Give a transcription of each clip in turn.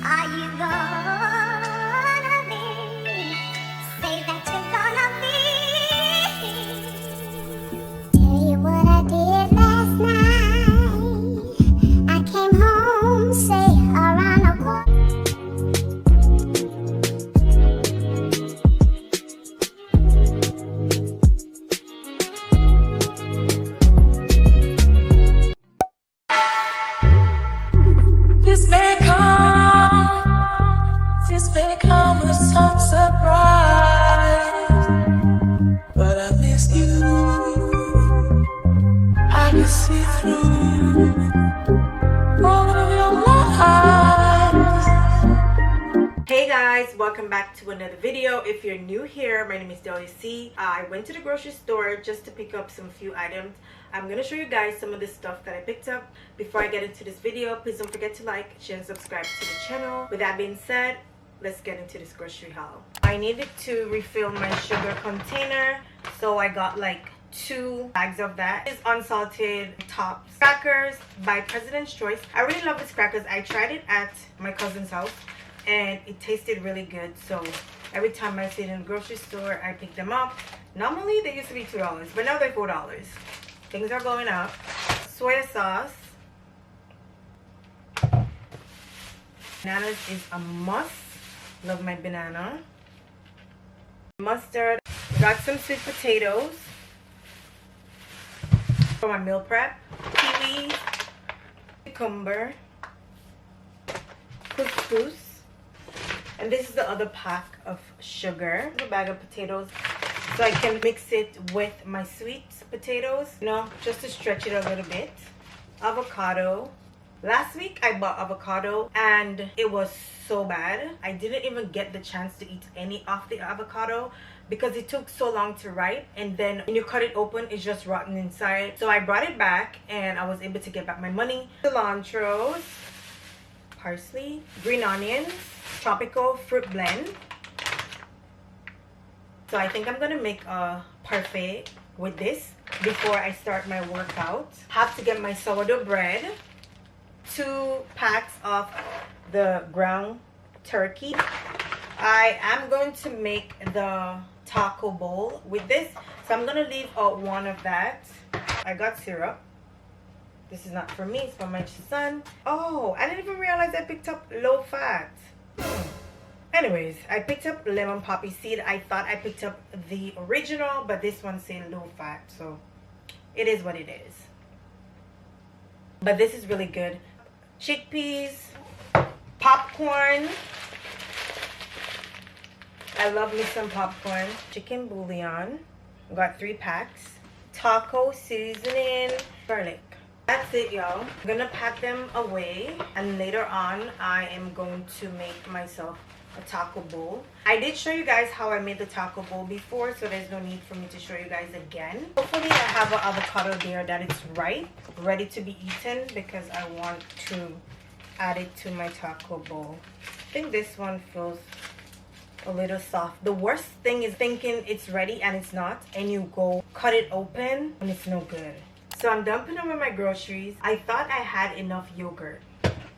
Are you gonna be? Say that you're gonna be. Tell you what I did last night. I came home, say around a quarter. This may come as some surprise, but I miss you. I can see through all of your lies. Hey guys, welcome back to another video. If you're new here, my name is Delia C. I went to the grocery store just to pick up some few items. I'm gonna show you guys some of the stuff that I picked up. Before I get into this video, please don't forget to like, share, and subscribe to the channel. With that being said, let's get into this grocery haul. I needed to refill my sugar container, so I got like 2 bags of that. This is unsalted tops crackers by President's Choice. I really love these crackers. I tried it at my cousin's house and it tasted really good, so every time I see it in the grocery store I pick them up. Normally they used to be $2, but now they're $4. Things are going up. Soy sauce. Bananas is a must. Love my banana. Mustard. Got some sweet potatoes for my meal prep. Kiwi, cucumber, couscous, and this is the other pack of sugar. A bag of potatoes so I can mix it with my sweet potatoes, you know, just to stretch it a little bit. Avocado. Last week I bought avocado and it was so bad. I didn't even get the chance to eat any of the avocado because it took so long to ripe, and then when you cut it open it's just rotten inside. So I brought it back and I was able to get back my money. Cilantro, parsley, green onions, tropical fruit blend. So I think I'm gonna make a parfait with this before I start my workout. Have to get my sourdough bread, 2 packs of the ground turkey. I am going to make the taco bowl with this, so I'm gonna leave out one of that. I got syrup. This is not for me, it's for my son. Oh, I didn't even realize I picked up low fat. Anyways, I picked up lemon poppy seed. I thought I picked up the original, but this one said low fat, so it is what it is. But this is really good. Chickpeas, popcorn. I love me some popcorn. Chicken bouillon. Got 3 packs. Taco seasoning. Garlic. That's it, y'all. I'm gonna pack them away, and later on I am going to make myself a taco bowl. I did show you guys how I made the taco bowl before, so there's no need for me to show you guys again. Hopefully I have an avocado there that it's ripe, ready to be eaten, because I want to add it to my taco bowl. I think this one feels a little soft. The worst thing is thinking it's ready and it's not, and you go cut it open and it's no good. So I'm dumping over my groceries. I thought I had enough yogurt.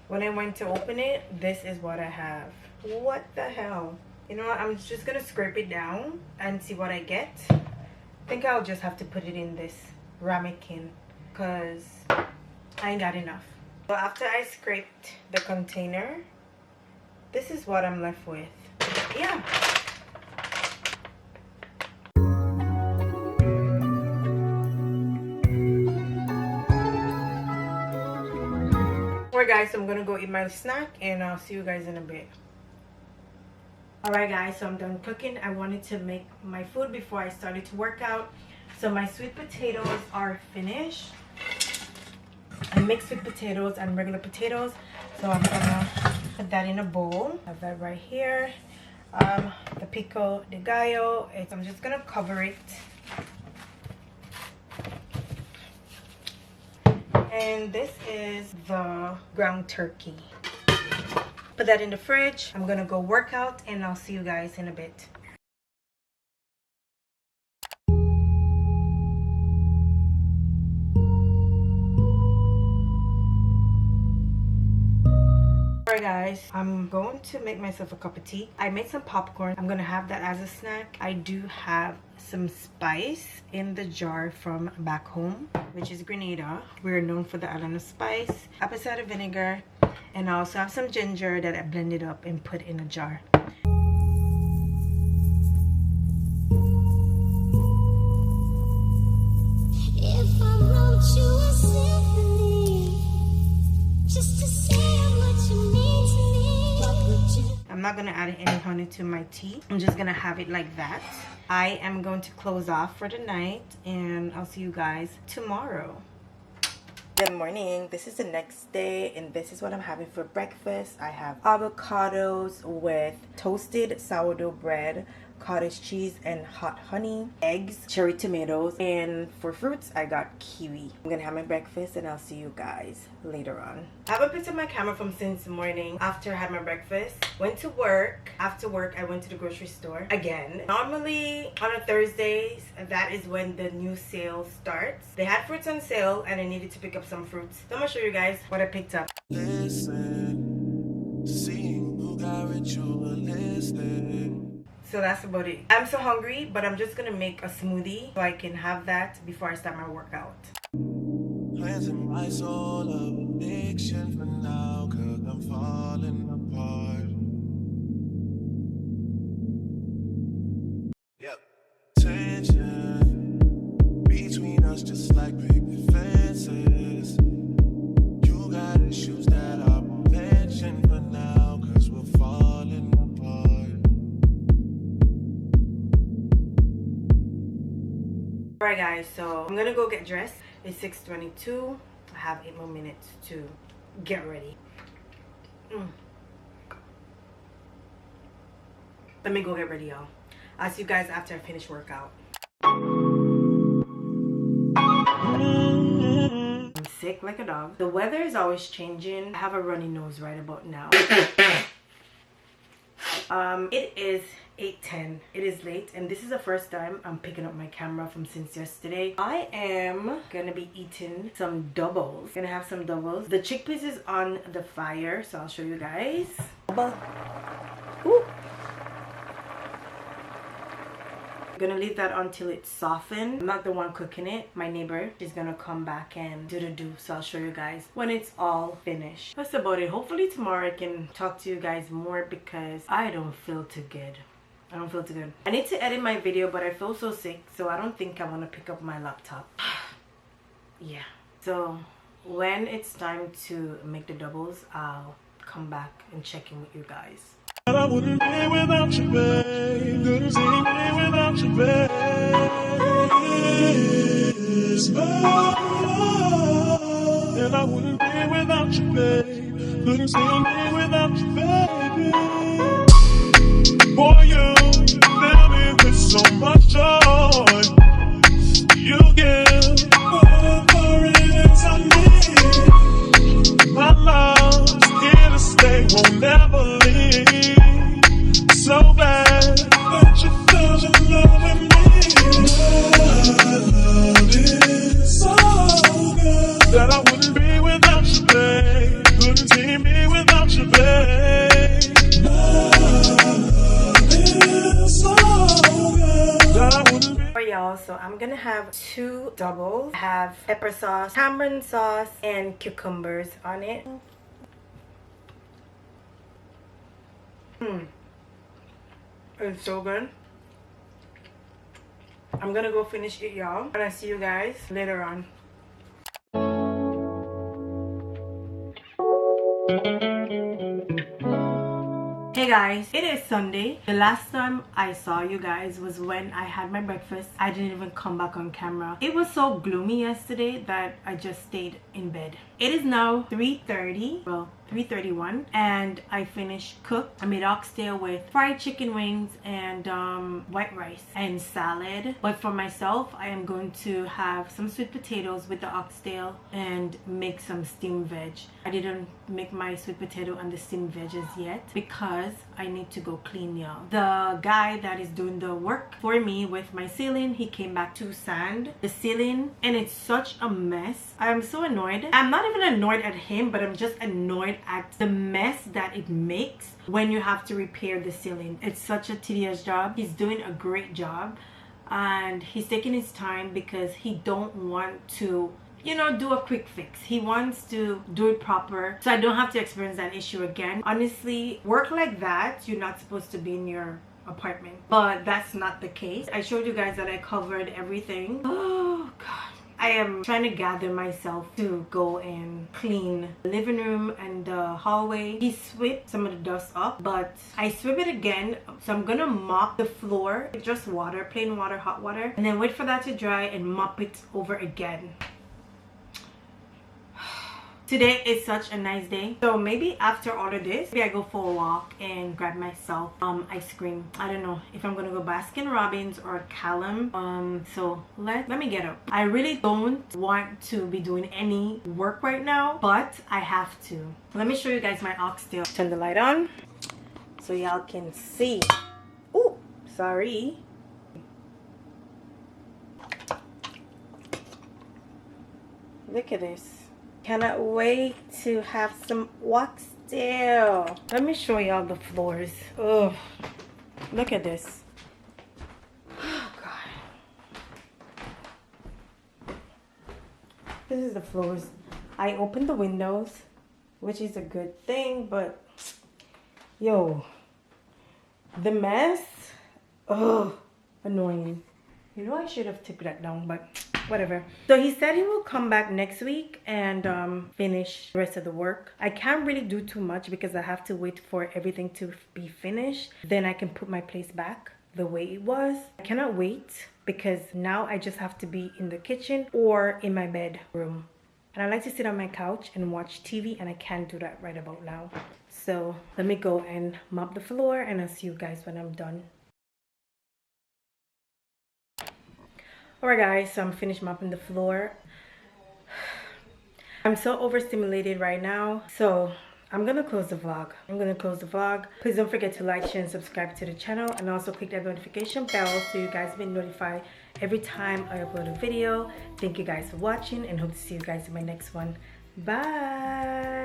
When I went to open it, this is what I have. What the hell? You know what? I'm just gonna scrape it down and see what I get. I think I'll just have to put it in this ramekin because I ain't got enough. So after I scraped the container, this is what I'm left with. Yeah. Alright guys, so I'm gonna go eat my snack and I'll see you guys in a bit. Alright guys, so I'm done cooking. I wanted to make my food before I started to work out. So my sweet potatoes are finished. I mixed sweet potatoes and regular potatoes. So I'm gonna put that in a bowl. I have that right here. The pico de gallo. I'm just gonna cover it. And this is the ground turkey. Put that in the fridge. I'm gonna go work out and I'll see you guys in a bit. Alright guys. guys, I'm going to make myself a cup of tea. I made some popcorn. I'm gonna have that as a snack. I do have some spice in the jar from back home, which is Grenada. We're known for the island of spice. Apple cider vinegar, and I also have some ginger that I blended up and put in a jar. If I wrote you a symphony, just to say how much you mean to me, what would you? I'm not gonna add any honey to my tea. I'm just gonna have it like that. I am going to close off for the night, and I'll see you guys tomorrow. Good morning. This is the next day, and this is what I'm having for breakfast. I have avocados with toasted sourdough bread, cottage cheese, and hot honey, eggs, cherry tomatoes, and for fruits I got kiwi. I'm gonna have my breakfast, and I'll see you guys later on. I haven't picked up my camera from since morning after I had my breakfast. Went to work. After work I went to the grocery store again. Normally on a Thursdays, that is when the new sale starts. They had fruits on sale and I needed to pick up some fruits, so I'm gonna show you guys what I picked up. Listen, seeing who got ritualistic. So that's about it. I'm so hungry, but I'm just gonna make a smoothie so I can have that before I start my workout. Cleansing my soul of addiction for now, 'cause I'm falling apart. Yep. Tension between us just like big fences. You got issues that I won't mention for now, 'cause we're falling apart. Alright guys, so I'm gonna go get dressed. It's 6:22. I have 8 more minutes to get ready. Let me go get ready, y'all. I'll see you guys after I finish workout. I'm sick like a dog. The weather is always changing. I have a runny nose right about now. It is 8:10. It is late, and this is the first time I'm picking up my camera from since yesterday. I am gonna be eating some doubles. Gonna have some doubles. The chickpeas is on the fire, so I'll show you guys. Ooh. Gonna leave that until it's softened. I'm not the one cooking it. My neighbor is gonna come back and do, so I'll show you guys when it's all finished. That's about it. Hopefully tomorrow I can talk to you guys more, because I don't feel too good. I don't feel too good. I need to edit my video, but I feel so sick, so I don't think I want to pick up my laptop. Yeah, so when it's time to make the doubles, I'll come back and check in with you guys. And I wouldn't be without you, babe. Couldn't see me without you, babe. And I wouldn't be without you, babe. Couldn't see me without you, baby. Boy, you fill me with so much joy. You give whatever it is I need. My love's here to stay, won't never leave. So glad that you fell in love with me. My love is so good that I wouldn't be without you, babe. Couldn't see me without you, babe. My love is so good that I wouldn't be. Alright y'all, so I'm gonna have 2 doubles. I have pepper sauce, tamarind sauce, and cucumbers on it. It's so good. I'm gonna go finish it, y'all, and I'll see you guys later on. Hey guys, it is Sunday. The last time I saw you guys was when I had my breakfast. I didn't even come back on camera. It was so gloomy yesterday that I just stayed in bed. It is now 3:30, well 3:31, and I finished cooked. I made oxtail with fried chicken wings and white rice and salad. But for myself, I am going to have some sweet potatoes with the oxtail and make some steamed veg. I didn't make my sweet potato and the steamed veggies yet because I need to go clean, y'all. The guy that is doing the work for me with my ceiling, he came back to sand the ceiling, and it's such a mess. I am so annoyed. I'm not even annoyed at him, but I'm just annoyed point at the mess that it makes when you have to repair the ceiling. It's such a tedious job. He's doing a great job, and he's taking his time because he don't want to, you know, do a quick fix. He wants to do it proper so I don't have to experience that issue again. Honestly, work like that, you're not supposed to be in your apartment, but that's not the case. I showed you guys that I covered everything. Oh god, I am trying to gather myself to go and clean the living room and the hallway. He swept some of the dust up, but I sweep it again, so I'm gonna mop the floor, just water, plain water, hot water, and then wait for that to dry and mop it over again. Today is such a nice day, so maybe after all of this, maybe I go for a walk and grab myself ice cream. I don't know if I'm gonna go Baskin Robbins or Callum. So let me get up. I really don't want to be doing any work right now, but I have to. Let me show you guys my oxtail. Turn the light on so y'all can see. Oh, sorry. Look at this. Cannot wait to have some oxtail. Let me show y'all the floors. Oh, look at this. Oh god, this is the floors. I opened the windows, which is a good thing, but yo, the mess. Oh, annoying. You know, I should have tipped that down, but whatever. So he said he will come back next week and finish the rest of the work. I can't really do too much because I have to wait for everything to be finished. Then I can put my place back the way it was. I cannot wait because now I just have to be in the kitchen or in my bedroom. And I like to sit on my couch and watch TV, and I can't do that right about now. So let me go and mop the floor, and I'll see you guys when I'm done. Alright guys, so I'm finished mopping the floor. I'm so overstimulated right now, so I'm gonna close the vlog. Please don't forget to like, share, and subscribe to the channel, and also click that notification bell so you guys be notified every time I upload a video. Thank you guys for watching, and hope to see you guys in my next one. Bye.